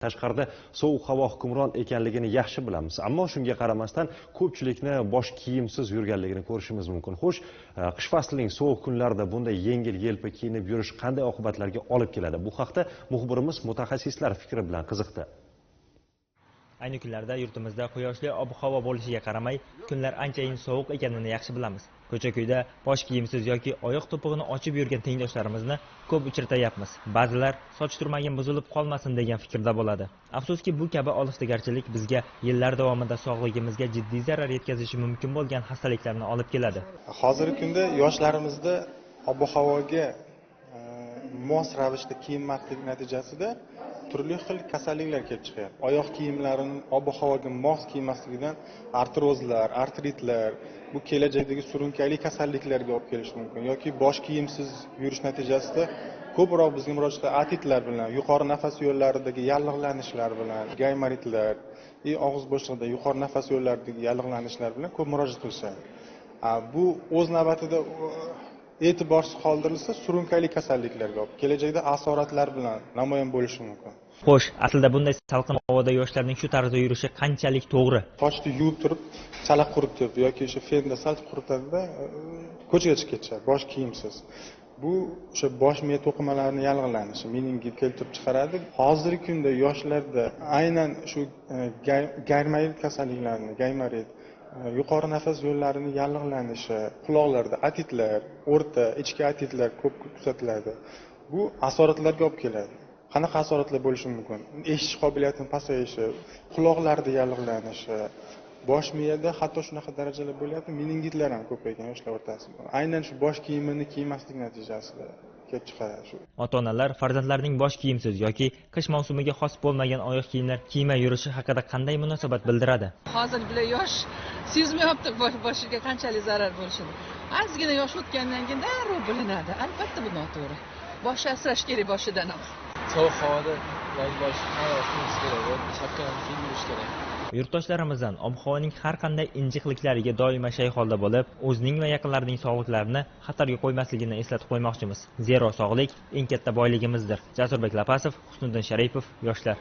Tashqarida sovuq havo hukmron ekanligini yaxshi bilamiz, ammo shunga qaramasdan ko'pchilikni bosh kiyimsiz yurganligini ko'rishimiz mumkin. Xo'sh, qish faslining sovuq kunlarida bunday yengil-yelpi kiyinib yurish qanday oqibatlarga olib keladi? Bu haqda muxbirimiz mutaxassislar fikri bilan qiziqdi. Ayni kunlarda yurtimizda quyoshli ob-havo bo'lishiga qaramay, kunlar anchayin sovuq ekanini yaxshi bilamiz. Ko'cha-ko'yda bosh kiyimsiz yoki oyoq to'pig'ini ochib yurgan tengdoshlarimizni ko'p uchratayapmiz. Ba'zilar soch turmagim buzilib qolmasin degan fikrda bo'ladi. Afsuski, bu kabi oliftagarchilik bizga yillar davomida sog'lig'imizga jiddiy zarar yetkazishi mumkin bo'lgan xastaliklarni olib keladi. Hozirgi kunda yoshlarimizda ob-havoga mos ravishda kiyinmaslik natijasida turli xil kasalliklar kelib chiqyapti. Oyoq kiyimlarining ob-havoga mos kiymasligidan artrozlar, artritlar, bu kelajakdagi surunkali kasalliklarga olib kelishi mumkin yoki bosh kiyimsiz yurish natijasida ko'proq bizga murojaat otitlar bilan, yuqori nafas yo'llaridagi yallig'lanishlar bilan, gaymaritlar, og'iz bo'shlig'ida yuqori nafas yo'llaridagi yallig'lanishlar bilan ko'p murojaat qilishadi. Bu o'z navbatida e'tiborsiz qoldirilsa surunkali kasalliklarga olib kelajakda asoratlar bilan namoyon bo'lishi mumkin. Xo'sh, aslida bunday salqin havoda yoshlarning shu tarzda yurishi qanchalik to'g'ri? Sochni yuvib turib, chala quritib yoki o'sha fenda sal quritadida ko'chaga chiqib ketishadi bosh kiyimsiz. Bu o'sha bosh miya to'qimalarining yallig'lanishi, meningit keltirib chiqaradi. Hozirgi kunda yoshlarda aynan shu gaymarit kasalliklarini, gaymarit, yuqori nafas yo'llarining yallig'lanishi, quloqlarda otitlar, o'rta, ichki otitlar ko'p kuzatiladi. Bu asoratlarga olib keladi. Qanaqa asoratlar bo'lishi mumkin? Eshitish qobiliyatining pasayishi, quloqlarda yallig'lanishi, bosh miyada hatto shunaqa darajalar bo'lyapti, meningitlar ham ko'paygan yoshlar o'rtasida. Aynan shu bosh kiyimini kiymaslik natijasida kelib chiqadi shu. Ota-onalar farzandlarining bosh kiyimsiz yoki qish mavsumiga xos bo'lmagan oyoq kiyimlar kiymay yurishi haqida qanday munosabat bildiradi? Hozir bile yosh sezmayapti boshiga qanchalik zarar bo'lishini. Ozgina yosh o'tgandan keyin darrov bilinadi. Albatta bu noto'g'ri. Bosh asrash kerak boshidan ham. Sovuq havoda bosh oyoq kiyimiz kerak, shapkani kiyib yurish kerak. Yurtdoshlarimizdan ob-havoning har qanday injiqliklariga doimo shay holda bo'lib, o'zining va yaqinlarining sog'liklarini xatarga qo'ymasligini eslatib qo'ymoqchimiz. Zero sog'lik eng katta boyligimizdir. Jasurbek Lapasov, Husniddin Sharipov, yoshlar.